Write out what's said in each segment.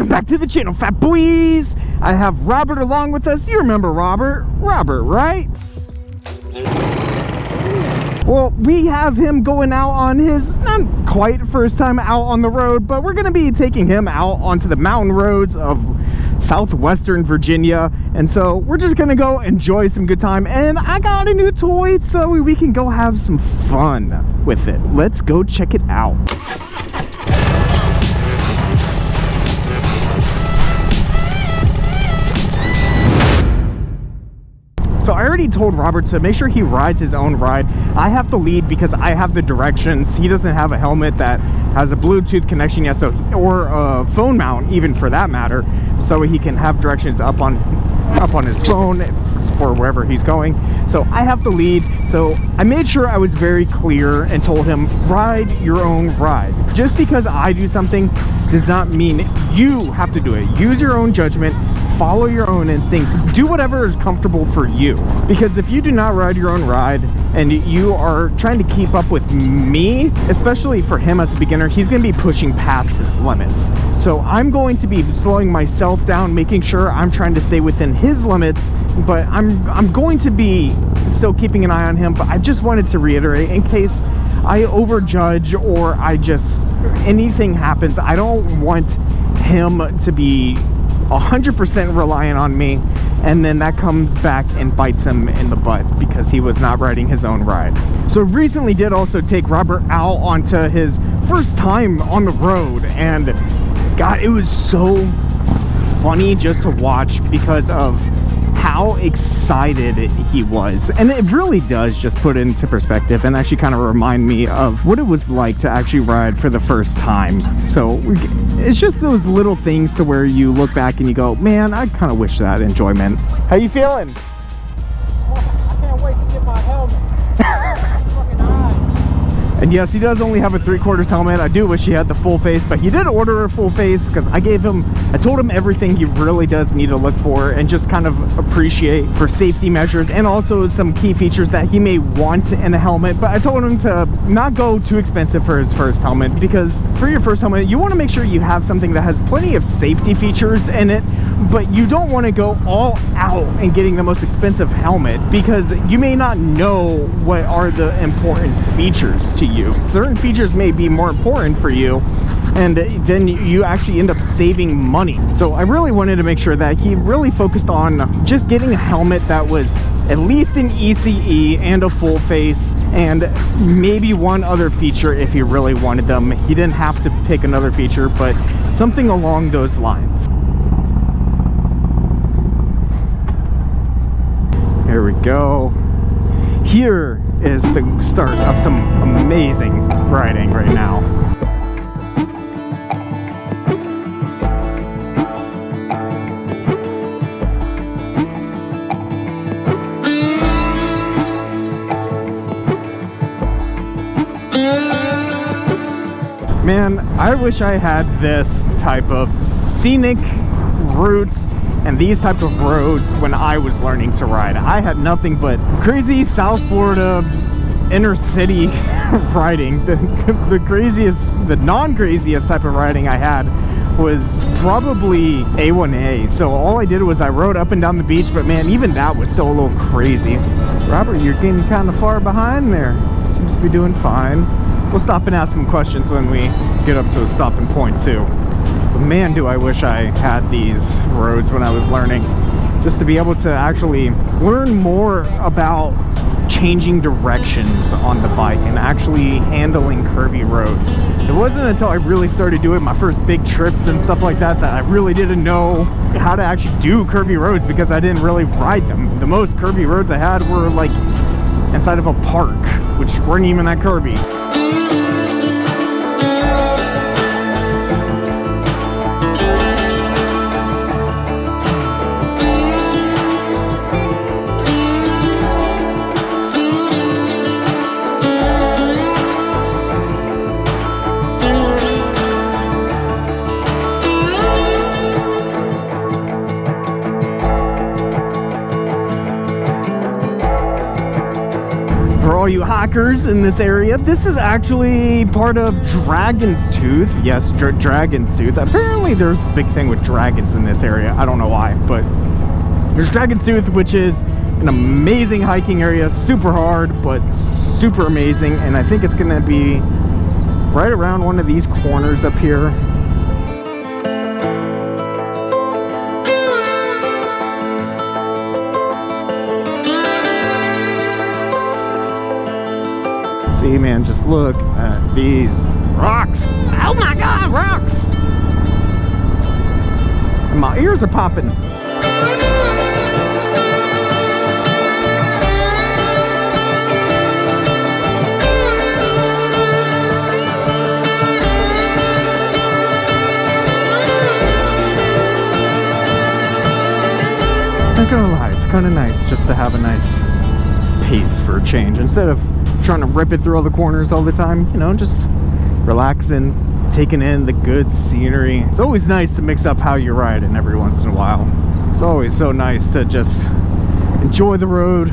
welcome back to the channel, fat boys. I have Robert along with us. You remember Robert, right? Well, we have him going out on his not quite first time out on the road, but we're gonna be taking him out onto the mountain roads of southwestern Virginia. And so we're just gonna go enjoy some good time, and I got a new toy so we can go have some fun with it. Let's go check it out. So I already told Robert to make sure he rides his own ride. I have to lead because I have the directions. He doesn't have a helmet that has a Bluetooth connection yet, or a phone mount even for that matter, so he can have directions up on his phone for wherever he's going. So I have to lead. So I made sure I was very clear and told him, ride your own ride. Just because I do something does not mean you have to do it. Use your own judgment. Follow your own instincts. Do whatever is comfortable for you. Because if you do not ride your own ride and you are trying to keep up with me, especially for him as a beginner, he's going to be pushing past his limits. So I'm going to be slowing myself down, making sure I'm trying to stay within his limits, but I'm going to be still keeping an eye on him. But I just wanted to reiterate, in case I overjudge or anything happens, I don't want him to be 100% reliant on me, and then that comes back and bites him in the butt because he was not riding his own ride. So recently did also take Robert out onto his first time on the road, and God, it was so funny just to watch because of how excited he was. And it really does just put it into perspective and actually kind of remind me of what it was like to actually ride for the first time. So it's just those little things to where you look back and you go, man, I kind of wish that enjoyment. How you feeling? I can't wait to get my helmet. Fucking eyes. And yes, he does only have a 3/4 helmet. I do wish he had the full face, but he did order a full face because I told him everything he really does need to look for and just kind of appreciate for safety measures and also some key features that he may want in a helmet. But I told him to not go too expensive for his first helmet, because for your first helmet, you want to make sure you have something that has plenty of safety features in it, but you don't want to go all out and getting the most expensive helmet because you may not know what are the important features to you. Certain features may be more important for you, and then you actually end up saving money. So I really wanted to make sure that he really focused on just getting a helmet that was at least an ECE and a full face, and maybe one other feature if he really wanted them. He didn't have to pick another feature, but something along those lines. Here we go. Here is the start of some amazing riding right now. Man, I wish I had this type of scenic routes and these type of roads when I was learning to ride. I had nothing but crazy South Florida inner city riding. The non-craziest type of riding I had was probably A1A. So all I did was I rode up and down the beach, but man, even that was still a little crazy. Robert, you're getting kind of far behind there. Seems to be doing fine. We'll stop and ask some questions when we get up to a stopping point too. But man, do I wish I had these roads when I was learning, just to be able to actually learn more about changing directions on the bike and actually handling curvy roads. It wasn't until I really started doing my first big trips and stuff like that that I really didn't know how to actually do curvy roads, because I didn't really ride them. The most curvy roads I had were like inside of a park, which weren't even that curvy. For all you slackers in this area. This is actually part of Dragon's Tooth. Yes, Dragon's Tooth. Apparently there's a big thing with dragons in this area. I don't know why, but there's Dragon's Tooth, which is an amazing hiking area. Super hard, but super amazing. And I think it's gonna be right around one of these corners up here. See, man, just look at these rocks. Oh my God, rocks! And my ears are popping. Not gonna lie, it's kind of nice just to have a nice pace for a change instead of trying to rip it through all the corners all the time. You know, just relaxing, taking in the good scenery. It's always nice to mix up how you ride in every once in a while. It's always so nice to just enjoy the road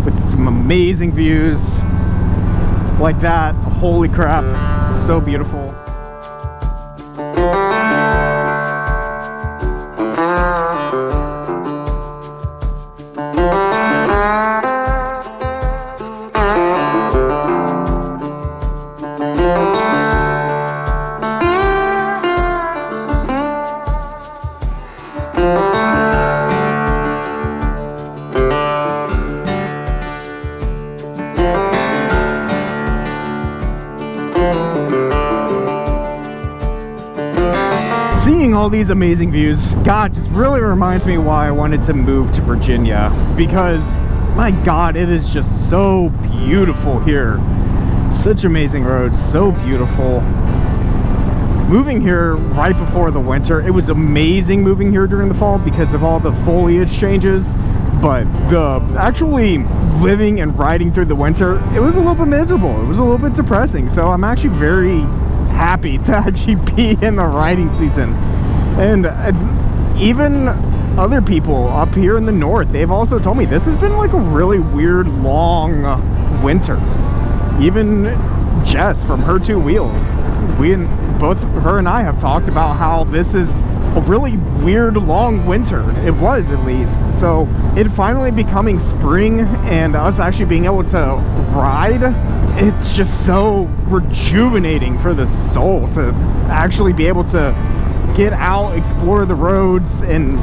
with some amazing views like that. Holy crap, so beautiful. Seeing all these amazing views, God, just really reminds me why I wanted to move to Virginia, because my God, it is just so beautiful here. Such amazing roads, so beautiful. Moving here right before the winter, it was amazing moving here during the fall because of all the foliage changes, but actually living and riding through the winter, it was a little bit miserable. It was a little bit depressing. So I'm actually very happy to actually be in the riding season. And even other people up here in the north, they've also told me this has been like a really weird long winter. Even Jess from Her Two Wheels, both her and I have talked about how this is a really weird long winter. It was, at least. So it finally becoming spring and us actually being able to ride, it's just so rejuvenating for the soul to actually be able to get out, explore the roads, and,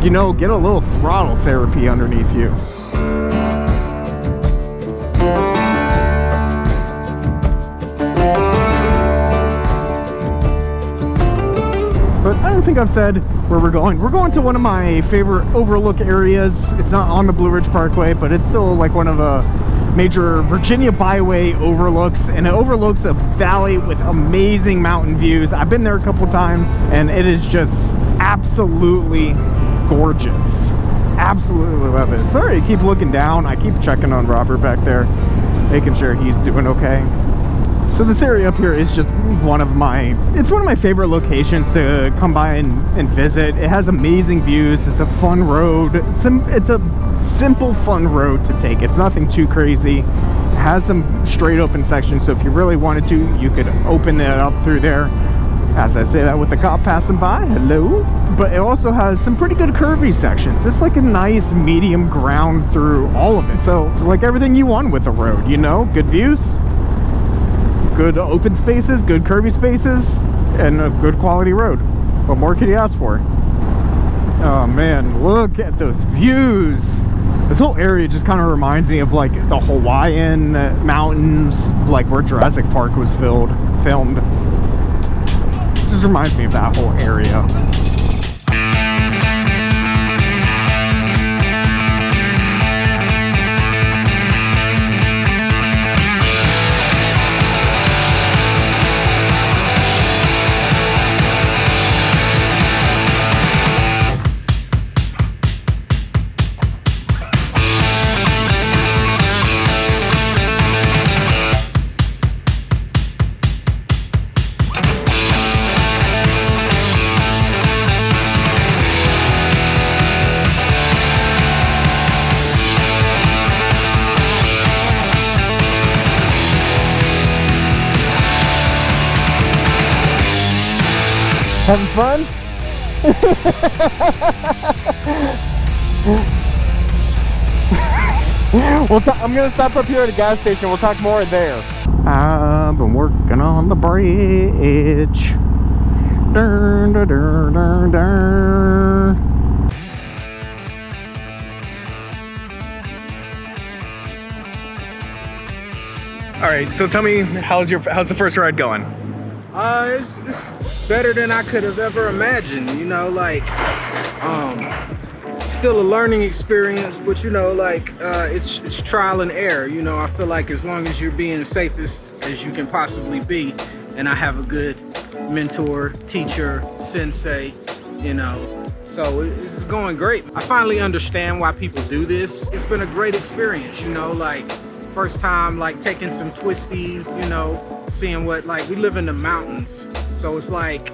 you know, get a little throttle therapy underneath you. But I don't think I've said where we're going. We're going to one of my favorite overlook areas. It's not on the Blue Ridge Parkway, but it's still like one of the major Virginia byway overlooks, and it overlooks a valley with amazing mountain views. I've been there a couple times and it is just absolutely gorgeous. Absolutely love it. Sorry, I keep looking down. I keep checking on Robert back there, making sure he's doing okay. So this area up here is just one of my favorite locations to come by and visit. It has amazing views. It's a fun road. It's a simple, fun road to take. It's nothing too crazy. It has some straight open sections, so if you really wanted to, you could open it up through there. As I say that with a cop passing by, hello. But it also has some pretty good curvy sections. It's like a nice medium ground through all of it. So it's like everything you want with a road, you know? Good views, good open spaces, good curvy spaces, and a good quality road. What more could you ask for? Oh man, look at those views. This whole area just kind of reminds me of like the Hawaiian mountains, like where Jurassic Park was filmed. Just reminds me of that whole area. Having fun? I'm gonna stop up here at a gas station. We'll talk more there. I've been working on the bridge. Dun, dun, dun, dun, dun. All right, so tell me, how's the first ride going? It's better than I could have ever imagined. You know, like, still a learning experience, but you know, like, it's trial and error. You know, I feel like as long as you're being safest as you can possibly be, and I have a good mentor, teacher, sensei, you know, so it's going great. I finally understand why people do this. It's been a great experience, you know, like, first time, like, taking some twisties, you know, seeing what, like, we live in the mountains, so it's like,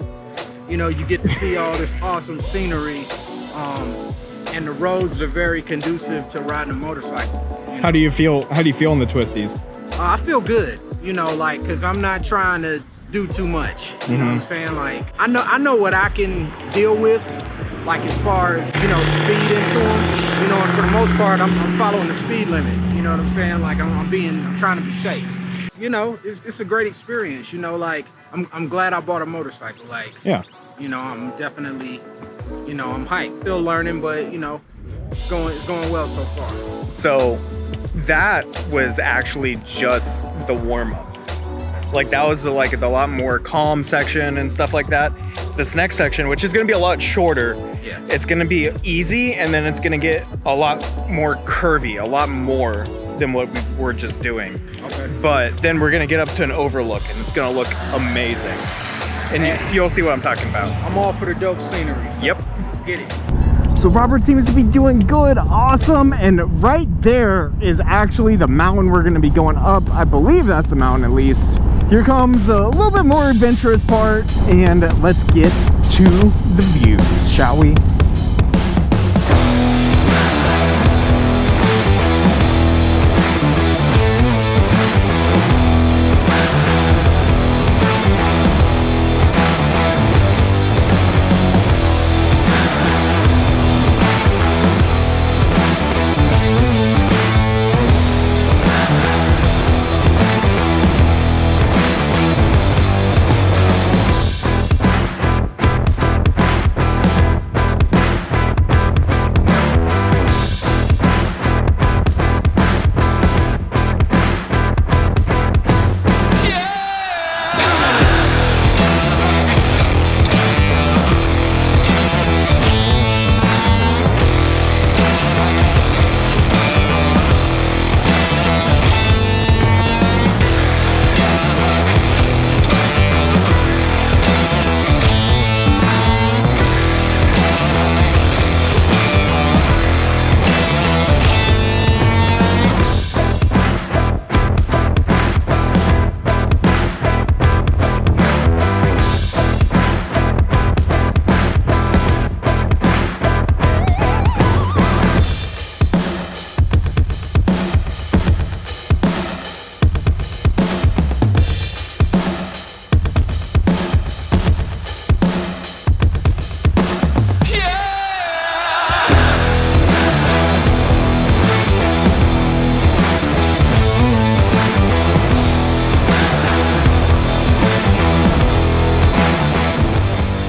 you know, you get to see all this awesome scenery, and the roads are very conducive to riding a motorcycle. You know? How do you feel in the twisties? I feel good, you know, like, because I'm not trying to do too much, you know what I'm saying? Like, I know what I can deal with, like, as far as, you know, speed into them, you know, and for the most part, I'm following the speed limit, you know what I'm saying? Like, I'm trying to be safe. You know, it's a great experience, you know, like, I'm glad I bought a motorcycle, like, yeah, you know, I'm definitely, you know, I'm hyped, still learning, but, you know, it's going well so far. So that was actually just the warm-up. Like, that was the lot more calm section and stuff like that. This next section, which is going to be a lot shorter, yeah, it's going to be easy, and then it's going to get a lot more curvy, a lot more than what we were just doing. Okay. But then we're going to get up to an overlook, and it's going to look amazing. And you'll see what I'm talking about. I'm all for the dope scenery. So yep. Let's get it. So Robert seems to be doing good, awesome, and right there is actually the mountain we're going to be going up. I believe that's the mountain, at least. Here comes a little bit more adventurous part, and let's get to the views, shall we?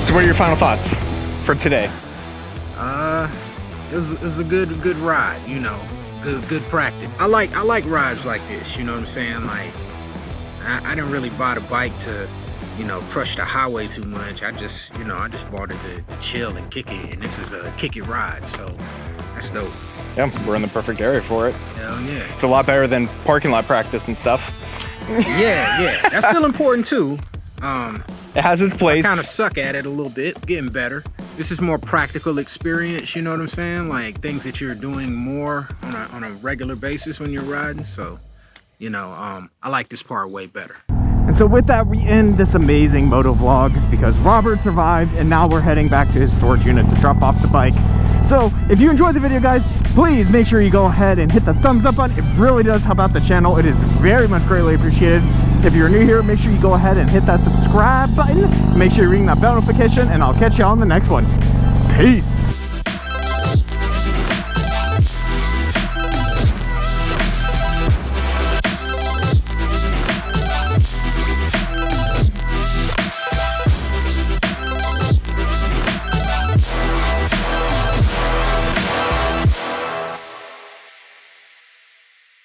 What are your final thoughts for today? It was a good ride, you know, good practice. I like rides like this, you know what I'm saying? Like, I didn't really buy the bike to, you know, crush the highway too much. I just bought it to chill and kick it, and this is a kick it ride, so that's dope. Yeah, we're in the perfect area for it. Hell yeah. It's a lot better than parking lot practice and stuff. Yeah, that's still important too. It has its place. I kind of suck at it a little bit, getting better. This is more practical experience, you know what I'm saying? Like, things that you're doing more on a regular basis when you're riding. So, you know, I like this part way better. And so with that, we end this amazing moto vlog because Robert survived, and now we're heading back to his storage unit to drop off the bike. So if you enjoyed the video, guys, please make sure you go ahead and hit the thumbs up button. It really does help out the channel. It is very much greatly appreciated. If you're new here, make sure you go ahead and hit that subscribe button. Make sure you're ringing that bell notification, and I'll catch you on the next one. Peace.